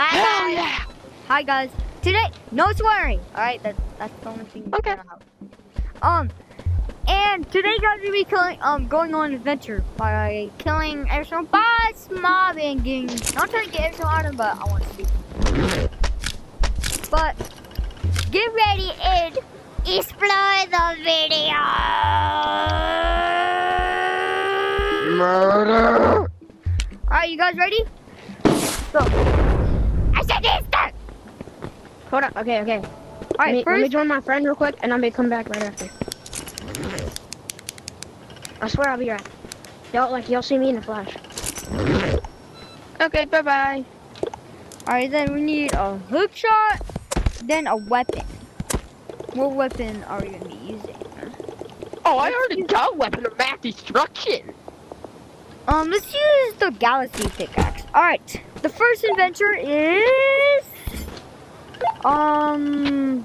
Hell yeah! Hi guys. Today, no swearing. All right, that's the only thing. Okay. And today guys we'll be going on an adventure by killing every boss, mob, and getting. Not trying to get every item, but I want to see. But get ready and explore the video. Murder! Alright, you guys ready? Go. I said this start. Hold up. Okay. Alright, Let me first. join my friend real quick, and I'm gonna come back right after. I swear I'll be right. Y'all see me in a flash. Okay, bye. Alright, then we need a hook shot, then a weapon. What weapon are we gonna be using? Oh, I already got weapon of mass destruction. Let's use the galaxy pickaxe. Alright, the first adventure is I'm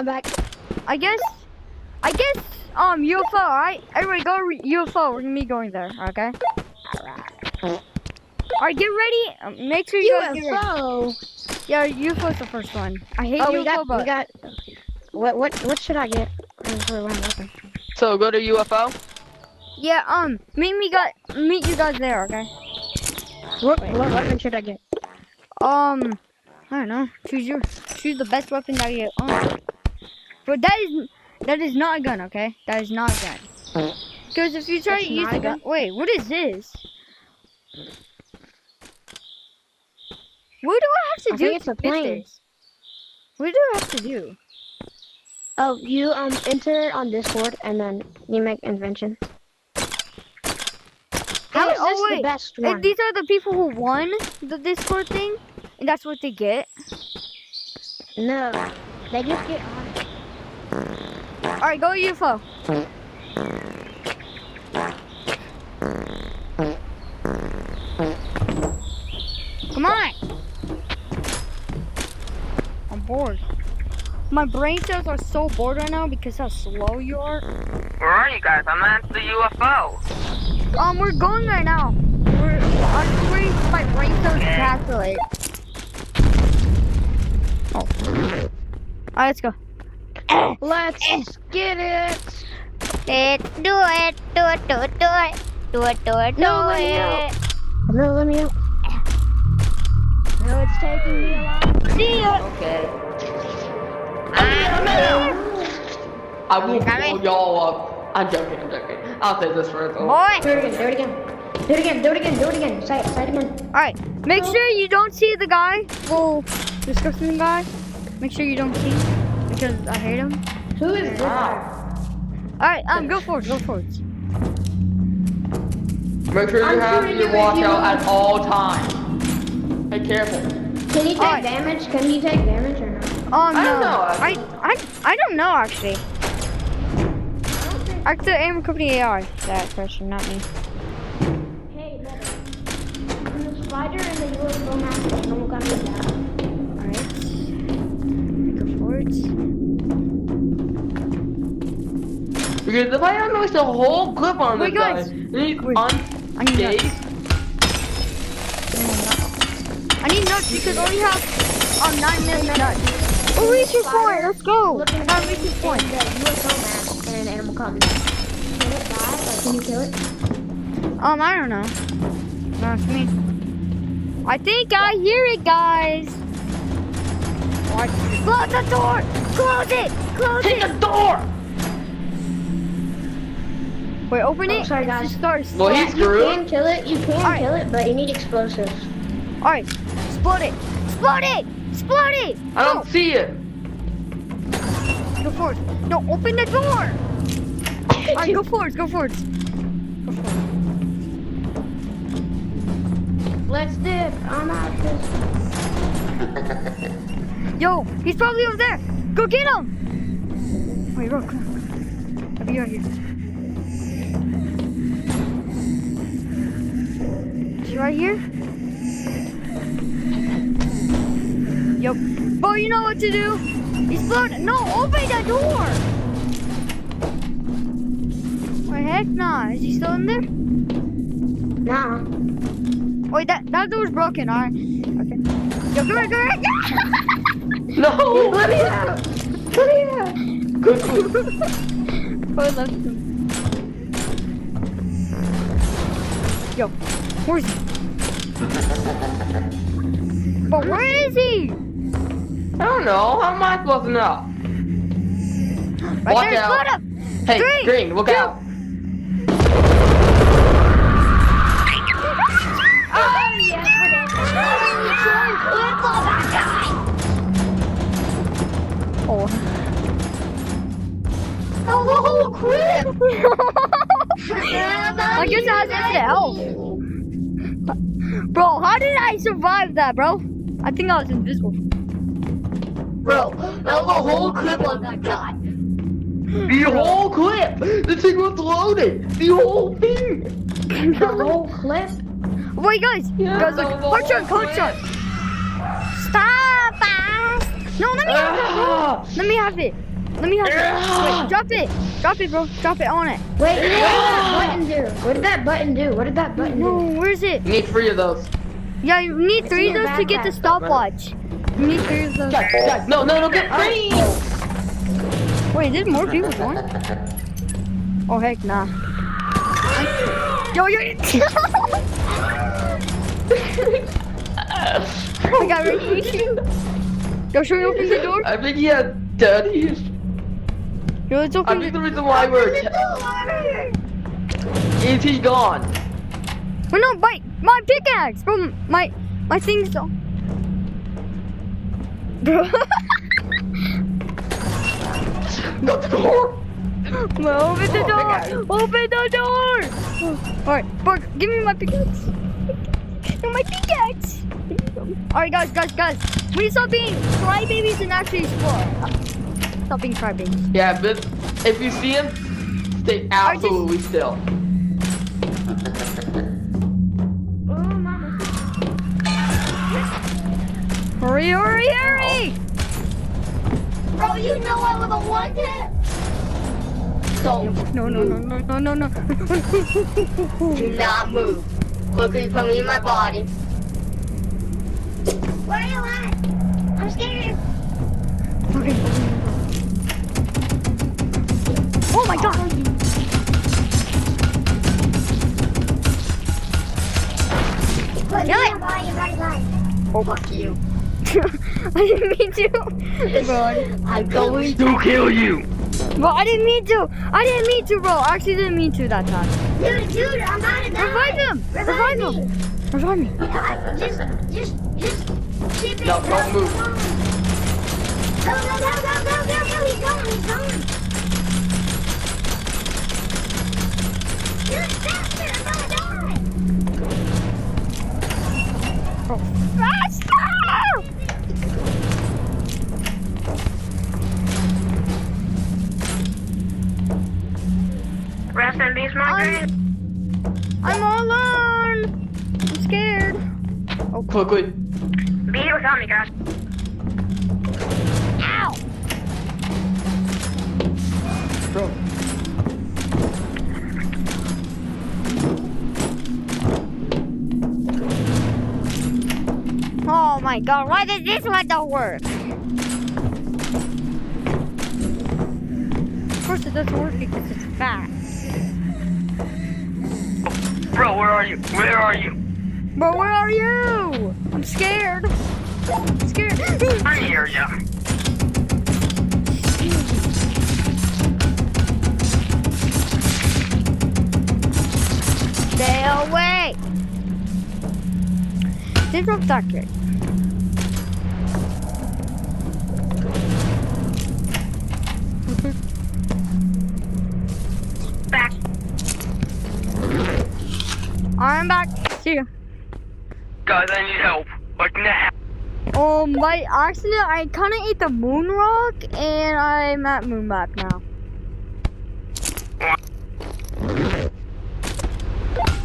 back. I guess UFO, alright? Everybody go UFO, we're gonna be going there, okay? Alright, get ready. Make sure you guys get ready. UFO. Yeah, UFO's the first one. I hate Oh, UFO, we got. What should I get? For one weapon? So go to UFO. yeah, meet you guys there, okay? What weapon should I get? I don't know. Choose the best weapon that you own. But that is not a gun, okay? That is not a gun. Because if you try to use a gun, wait, what is this? What do I have to do it's to a get plane. this? What do I have to do? Oh, you enter on Discord and then you make invention. How is this the best one? These are the people who won the Discord thing, and that's what they get. No, they just get on. All right, go UFO. Come on. I'm bored. My brain cells are so bored right now because how slow you are. Where are you guys? I'm at the UFO. We're going right now. I'm waiting for my brain cells to calculate. Oh. Alright, let's go. Let's get it. Let's do it. Do it. No, let me out. No, it's taking me a while. See ya. Okay. I will blow y'all up. I'm joking. I'll say this first. Boy. Do it again. Say it again. Alright, make sure you don't see the guy. Well, disgusting guy. Make sure you don't see because I hate him. Who is this? Alright, go for it. Make sure you have your watch out at all times. Be careful. Can he take damage? Can he take damage or not? Oh no. I don't know. I don't know actually. Actually, aim company AI. That question, not me. Hey, better. The spider and the UFO mask are no gonna be down. Alright. Go for it. Because if I don't waste the whole clip on this Wait, guy, guys. then he's Wait. I need unscathed. nuts. I need nuts because I only have 9 million nuts. Oh, reach your point. Let's go. Now reach your point. The UFO mask and an animal combat. Can it die? Like, can you kill it? I don't know. No, it's me. I think I hear it, guys. What? Close the door. Close it. Take the door! Wait, open it. Sorry, It guys. just starts. Well, he's You screwed. can kill it, but you need explosives. Alright, explode it. I don't see it. Go for it. No, open the door. Alright, go for it. Let's dip. I'm out this. Yo, he's probably over there. Go get him. Wait, bro, come on. I'll be right here. Is he right here? Yup. Bro, you know what to do. Explode. No, open the door. Why heck nah. Is he still in there? Nah. Wait, that door's broken, alright? Okay. Yo, come here, come here! No, let me out. Let me out. Good. Oh, I left him. Yo, where's he? But where is he? I don't know. How am I supposed to know? Right Watch there, out. split up. Hey, 3, Green, look 2. out. Oh, yes, we're dead. Oh. Oh, the whole clip! I guess it has infinite health. Bro, how did I survive that, bro? I think I was invisible. Bro, that was a whole clip on that guy. The whole clip. The thing was loaded. The whole thing. The whole clip? Wait, guys. Yeah, Guys, look. the whole Punch on, punch on. Stop, ass. No, let me have it, bro. Let me have it. Let me have it. Wait, drop it. Drop it, bro. Drop it on it. Wait, what did that button do? What did that button do? No, where's it? You need 3 of those. Yeah, you need 3 of your those to get the backpack. stopwatch. You need 3 of those. Guys, no, get Green. Wait, there's more people going? Oh, heck nah. Yo. I got ready. Yo, should we open the door? I think he had daddies. Yo, let's I open think the the reason why we're is he gone. Oh no, my pickaxe, bro. My thing's on. Bro. Got the door. Well, open the door. Open the door. Alright, bro, give me my pickaxe. No, my pickaxe. Alright, guys. We need to stop being crybabies and actually explore. Stop being crybabies. Yeah, but if you see him, stay absolutely still. Hurry! Bro, you know I was a one-hit. So, No. do not move. Looking for me in my body. Where are you at? I'm scared. Okay. Oh my god! Kill it! Oh, fuck you. I didn't mean to. Bro, I'm going To kill you. bro, I didn't mean to, bro. I actually didn't mean to that time. Dude, I'm about to die. Revive him! Revive me! Just keep it. No, don't move. Go, he's gone. Dude, faster, I'm gonna die. Bro, faster! Rest in peace, my friend. I'm all alone! I'm scared. Quickly. Be here without me, guys. Ow! Bro. Oh my god, why does this one don't work? Of course it doesn't work because it's fast. Bro, where are you? But where are you? I'm scared. I hear ya. Stay away. Did drop that kid. Back. I'm back. See ya. Guys, I need help. Like now. By accident, I kind of ate the moon rock, and I'm at Moonback now.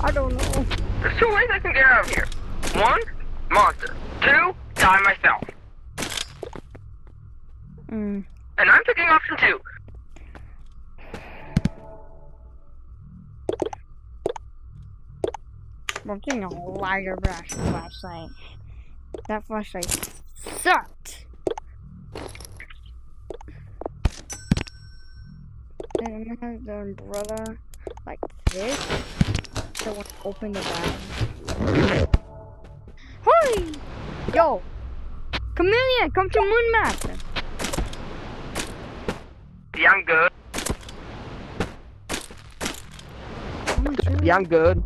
I don't know. There's 2 ways I can get out of here. 1, monster. 2, die myself. Mm. And I'm picking option 2. I'm getting a lighter flashlight. That flashlight sucked. And I'm gonna have the umbrella like this. So when I open the bag. Hi! Yo! Chameleon, come to Moon Map! Yeah, I'm good. Yeah, I'm good.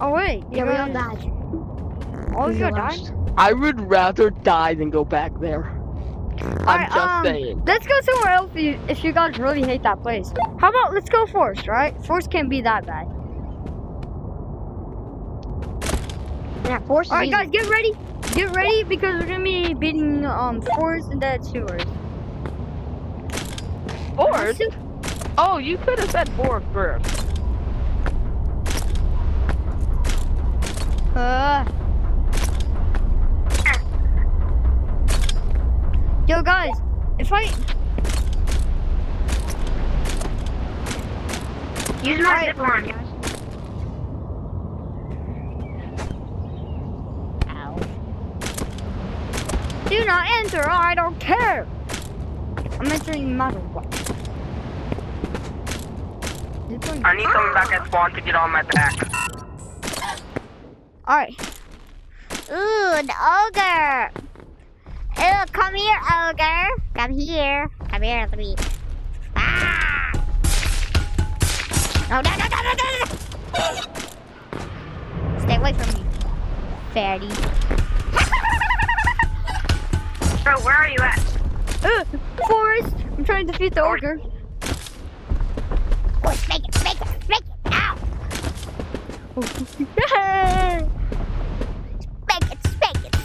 Oh wait, Yeah, we all died. Oh, We you all died? lost. I would rather die than go back there. I'm just saying. Let's go somewhere else if you guys really hate that place. How about let's go Forest, right? Forest can't be that bad. Yeah, Force is Alright easy. guys, get ready. Get ready because we're gonna be beating Forest and Dead Sewers. Forest? Oh, you could have said forest first. Yo guys, if I Use my zip line. do not enter, I don't care. I'm entering no matter what. I need someone back at spawn to get on my back. Alright. Ooh, an ogre. Ooh, come here, ogre. Come here. Come here, three. Ah! No, no, no, no, no, no, no. Stay away from me, fatty. Bro, where are you at? Forest. I'm trying to defeat the ogre. Oh, make it, make it, make it. Ow! Spank it, spank it.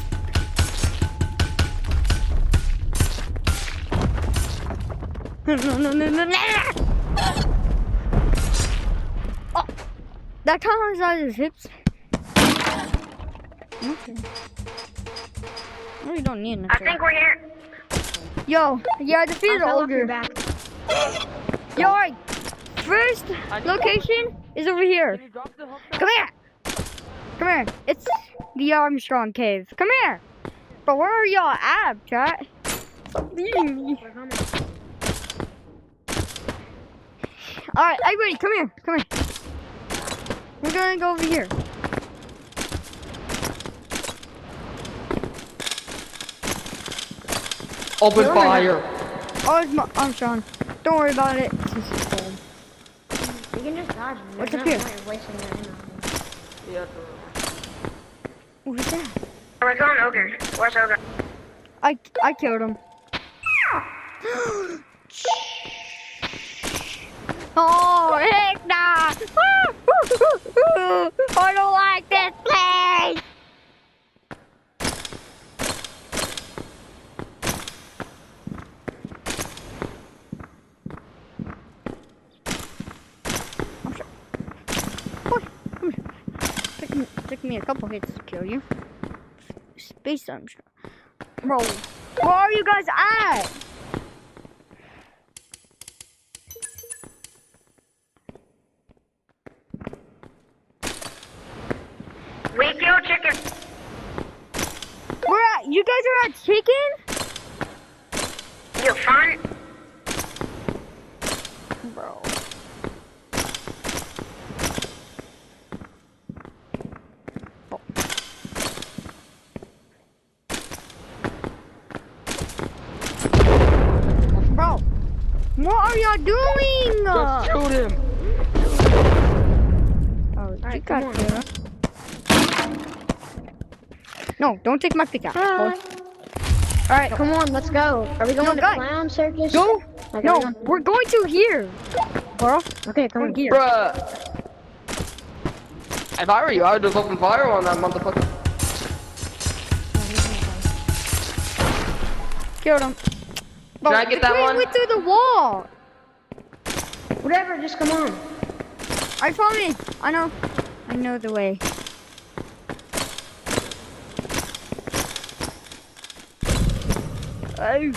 No, no, no, no, no, no. Oh, that kind of size his hips. Okay. No, you don't need an I think we're here. Yo, yeah, I defeated the ogre. Back. Yo, alright. First location is over here. Come here. Come here. It's the Armstrong Cave. Come here. But where are y'all at, chat? Stop leaving me. Alright, everybody, come here. Come here. We're gonna go over here. Open fire. Oh, it's my Armstrong. Don't worry about it. It's just cold. You can just dodge them. What's There's up no here? point in wasting your ammo. Yeah. What is that? We're going ogre. Where's ogre? I killed him. Oh, heck nah! I don't like this place! Took me a couple hits to kill you. Space Armstrong. Bro, where are you guys at? We kill chicken. Where at? You guys are at chicken? You fun? Bro. Bro, what are y'all doing? Just shoot him. Oh, you Alright, got come on. it. No, don't take my pickaxe. Alright, Come on, let's go. Are we going to guys. clown circus? go. Like, No, are we going- we're going to here. Bro, Okay, come we're on. here. Bruh. If I were you, I would just open fire on that motherfucker. Killed him. Bro, Can I get the that queen one? went through the wall. Whatever, just come on. I found it. I know. I know the way. Oh.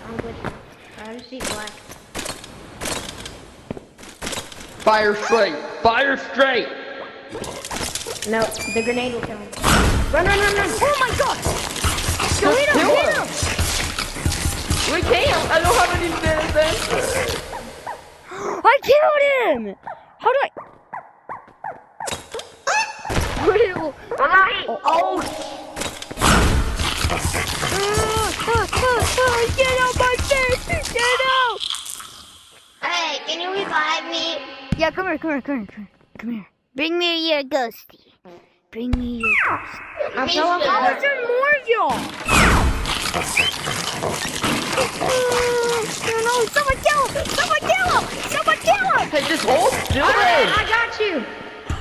I'm good. I just see black. Fire straight. Fire straight. No, the grenade will kill him. Run, run, run, run. Oh my god! Yo, hit him, kill hit him. him! We can't. I don't have any defense. I killed him! How do I? Wallahi! Oh, Get out my face! Get out! Hey, can you revive me? Yeah, come here. Bring me your ghosty. Bring me your ghosty. I'll show him. How is there more of y'all? No, someone kill him! Someone kill him! Someone kill him! hey, just hold still. I got you.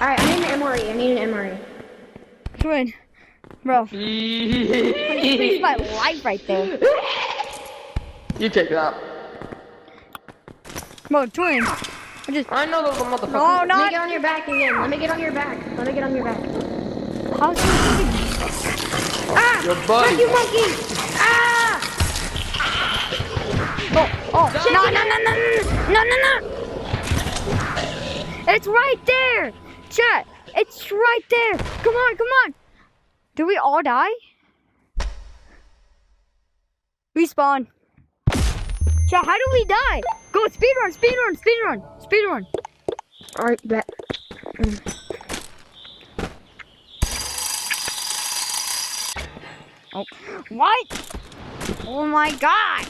Alright, I need an MRE. I need an MRE. Twin. Bro. It's my life right there. You take that. Bro, twin. I know those motherfuckers. No, Let me not. get on your back again. Let me get on your back. Let me get on your back. How's he? Ah! Your buddy. You monkey! Ah! Oh, no. It's right there. Chat, it's right there. Come on. Did we all die? Respawn. Chat, how do we die? Go, speed run. Alright, bet. Oh, what? Oh my god.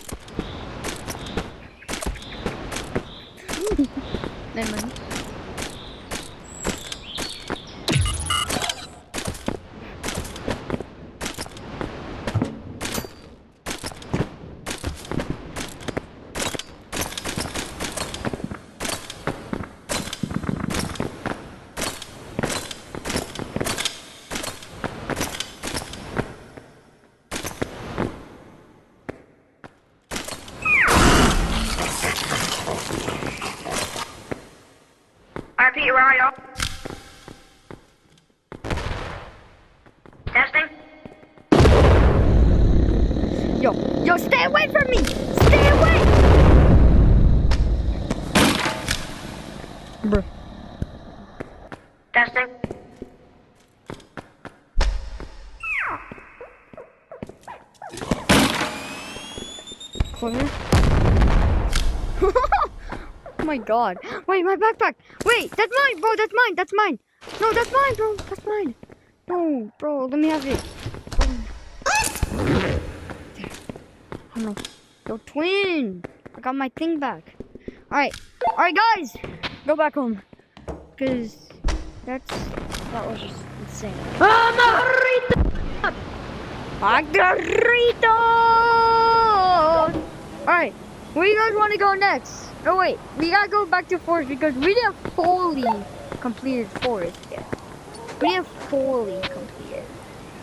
Never mind. Alright, Peter, where are y'all? Testing? Yo, stay away from me! Stay away! Bruh. Testing? Clear. Oh my god. Wait, my backpack. Wait, that's mine, bro. That's mine. No, that's mine, bro. That's mine. No, bro. Let me have it. There. Oh no. Yo, twin. I got my thing back. Alright, guys. Go back home. Because that was just insane. Margarito! Alright, where you guys want to go next? Oh wait, we gotta go back to forest because we didn't fully completed forest yet. We didn't fully complete it.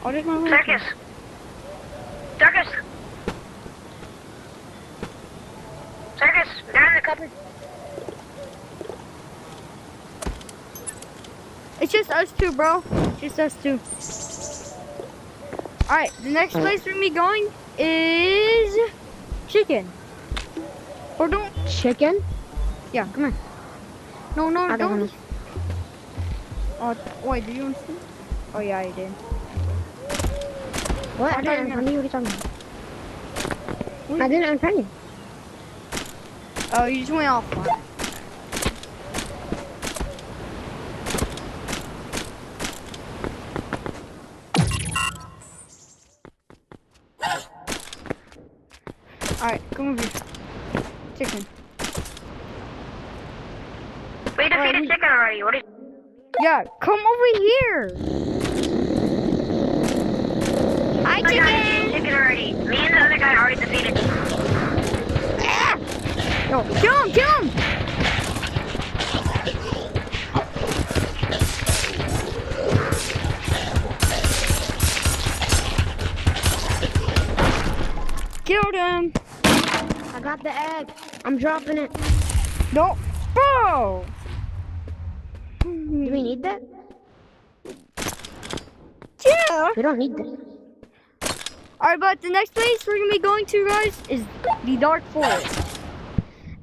Oh, there's my Circus! Circus! Circus! Down in the cupboard! It's just us two, bro. Just us two. Alright, the next place we're gonna be going is chicken. Or don't. Chicken? Yeah, come here. No, I don't don't. wanna- Oh, wait, did you want to see? Oh, yeah, I did. What? I didn't unfriend you. What are you talking about? I didn't unfriend you. Oh, you just went offline. Alright, come over here. Chicken. We defeated chicken already. What is? Yeah, come over here. Hi, I got chicken. chicken already. Me and the other guy already defeated. Ah! Yo, kill him. Killed him. I got the egg. I'm dropping it. No, bro. Do we need that? Yeah. We don't need that. Alright, but the next place we're gonna be going to, guys, is the Dark Forest.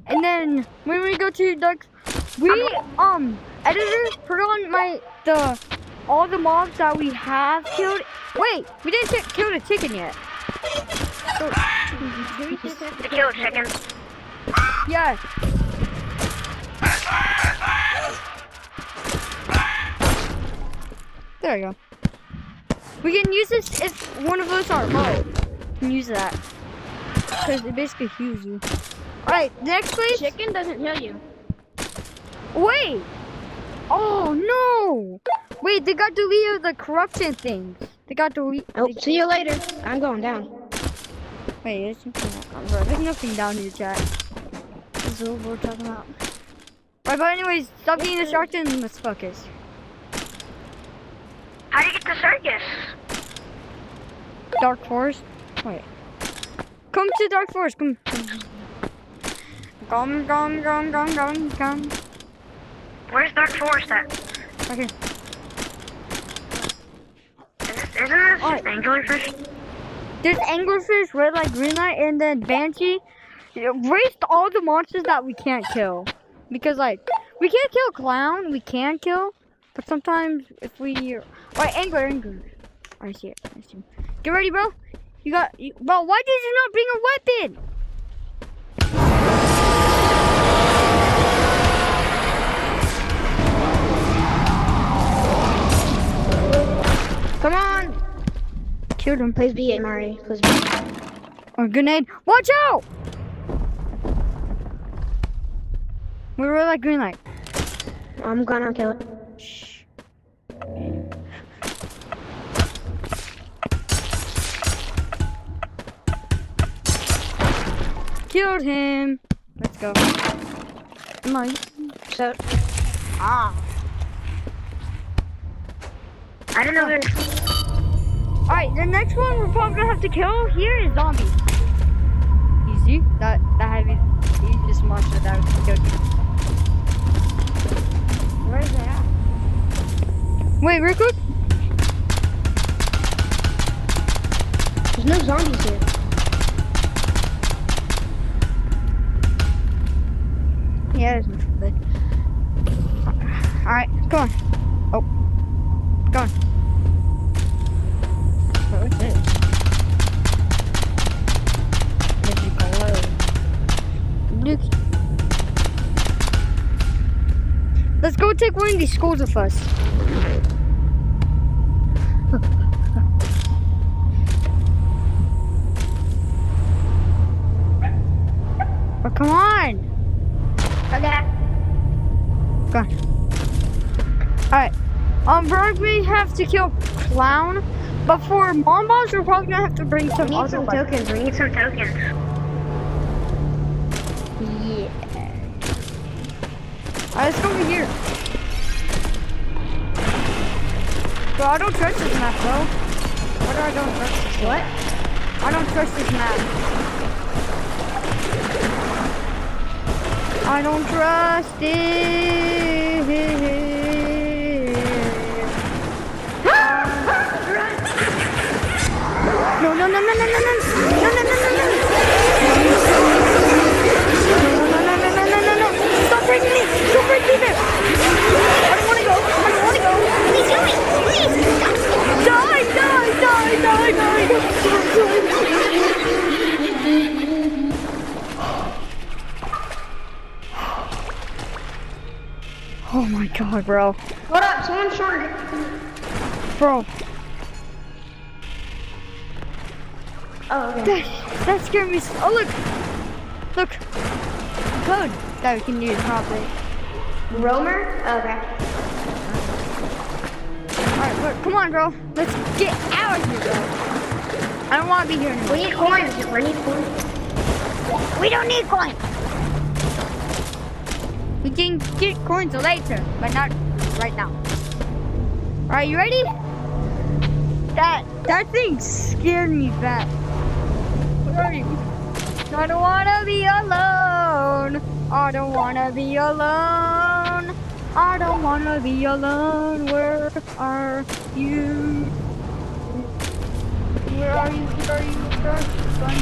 And then when we go to Dark We editor, put on all the mobs that we have killed. Wait, we didn't kill the chicken yet. So, To kill a chicken. yeah. There we go. We can use this if one of us are low. We can use that. Because it basically heals you. Alright, next place. Chicken doesn't heal you. Wait! Oh no! Wait, they got deleted the corruption things. They got deleted. Oh, see you later. I'm going down. Wait, there's something bro. There's nothing down here, chat. This is what we're talking about. Alright, but anyways, stop being distracted and let's focus. How do you get to circus? Dark Forest? Wait. Come to Dark Forest, come. Come. Where's Dark Forest at? Okay. Isn't this just anglerfish? There's anglerfish, red light, green light, and then banshee. Waste all the monsters that we can't kill. Because like, we can't kill clown, we can kill. But sometimes if we... Alright, angler. I see it. Get ready, bro. Bro, why did you not bring a weapon? Come on. Killed him. Please be it, Mari. Please be it. Or grenade. Watch out! We were like green light. I'm gonna kill it. Shh. Killed him. Let's go. Come on. So, I don't know there's... Alright, the next one we're probably gonna have to kill here is zombies. Easy. That heavy. Easiest monster that we killed. where is that at? Wait, real quick. There's no zombies here. Yeah, there's no food. Alright, come on. Oh. Come on. What's this? Nuke. Let's go take one of these schools with us. Oh, come on. Okay. Go on. Alright. Probably have to kill clown, but for mom boss, we're probably gonna have to bring some We need other some weapons. tokens. We need some tokens. Yeah. Alright, let's go over here. Bro, I don't trust this map, bro. Why do I don't trust this? What? I don't trust this map. I don't trust it. No, no, no, no, no, no, no, no, no, no, no, no, no. Stop breaking me! Don't break me there! I don't want to go! I don't want to go! Please kill me! Please! Die! Oh my god, bro. Hold up, someone's short. Bro, Oh, okay. that scared me. Oh, look! Look! Code that we can use probably. Roamer? Okay. Alright, look, come on, bro. Let's get out of here, bro. I don't want to be here anymore. We need coins. We need coins. We don't need coins. We can get coins later, but not right now. Alright, you ready? That thing scared me bad. Where are you? I don't wanna be alone. I don't wanna be alone. I don't wanna be alone. Where are you? Where are you? Where are you? Where are you? Run.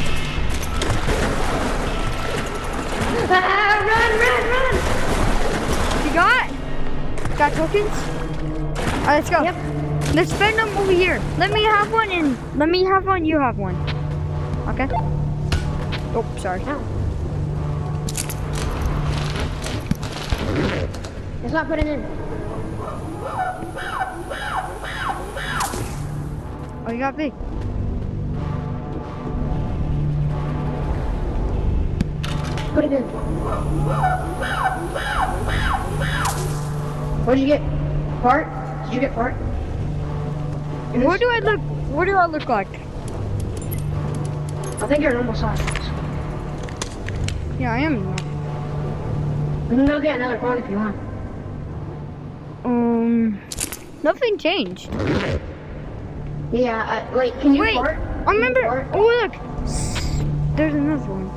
Run, run, run! You got tokens? Alright, let's go. Yep. Let's spend them over here. Let me have one and let me have one, you have one. Okay? Oh, sorry. No. Let's not put it in. Oh, you got big. Put it in. What'd you get? Fart? Did you get fart? What do I look like? I think you're normal size. Yeah, I am. We can go get another phone if you want. Nothing changed. Yeah, wait, can you Wait, fart? I remember. Can you fart? Oh, look. There's another one.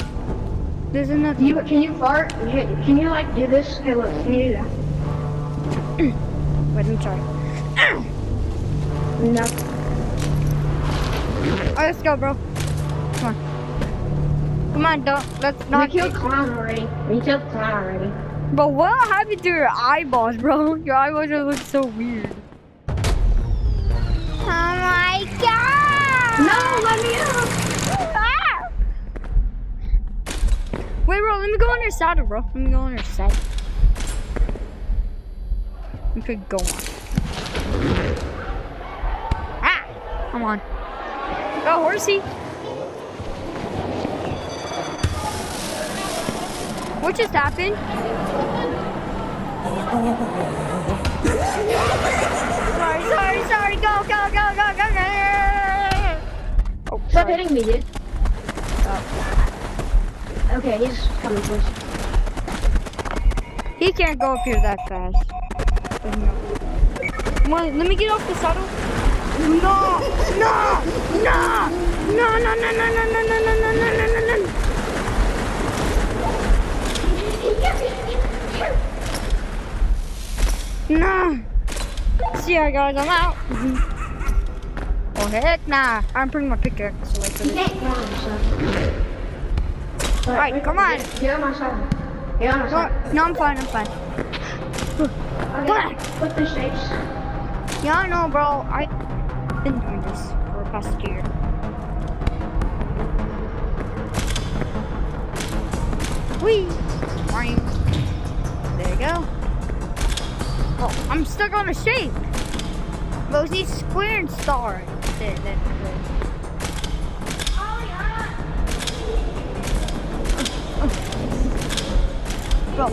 There's another one. Can you fart? Can you like do this? Hey, look, can you do that? Wait, let me try. No. Alright, let's go, bro. Come on. Come on, let's We not killed clown already. We killed clown already. But what happened to your eyeballs, bro? Your eyeballs are look so weird. Oh my god! No, let me out! Ah! Wait, bro, let me go on your saddle, bro. Let me go on your saddle. We could go on. Ah! Come on. Go, horsey. What just happened? Sorry. Go. Oh, Stop sorry. hitting me, dude. Oh. Okay, he's coming close. He can't go up here that fast. Come on, let me get off the saddle. No. No. See ya, guys, I'm out. Oh, heck nah. I'm putting my pickaxe away for You this. can't go on, so. Alright, come on. Get on my side. Get on my side. No, I'm fine. Okay, put the shapes. Yeah, I know, bro. I've been doing this for the past year. Whee! Fine. There you go. Oh, I'm stuck on a shape. Those need square and star. There. Bro,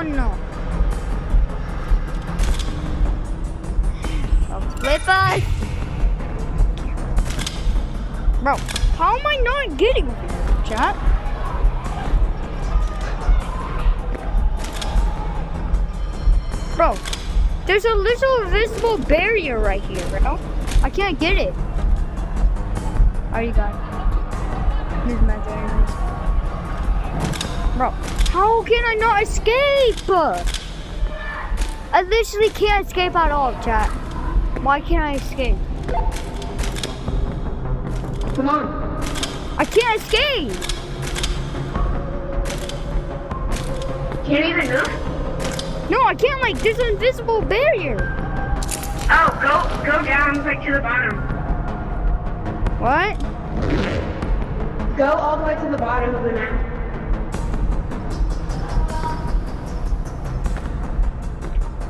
no. Flip us! Bro, how am I not getting here, chat? Bro, there's a little invisible barrier right here, bro. I can't get it. Oh, you got it. Here's my barriers. Bro, how can I not escape? I literally can't escape at all, chat. Why can't I escape? Come on. I can't escape! Can't even move? No, I can't, like, there's an invisible barrier. Oh, go down, like to the bottom. What? Go all the way to the bottom of the map.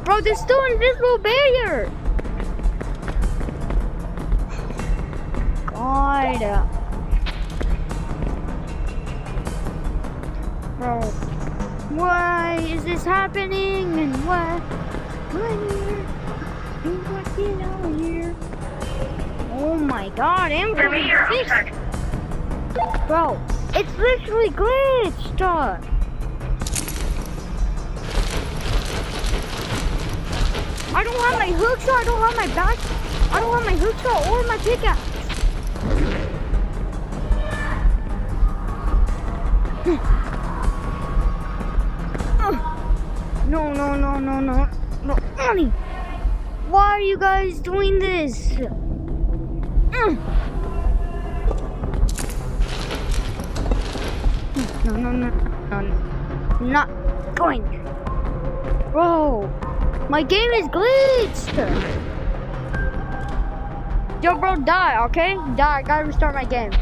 Bro, there's still an invisible barrier. God. Bro, why is this happening? And what get out here? Oh my god, I'm For me, you're fixed. outside. Bro, it's literally glitched. I don't have my hook shot, I don't have my back, I don't have my hook shot or my pickaxe. No, Annie, why are you guys doing this? No, not Boink. Bro, my game is glitched. Yo, bro, die, okay? Die, I gotta restart my game.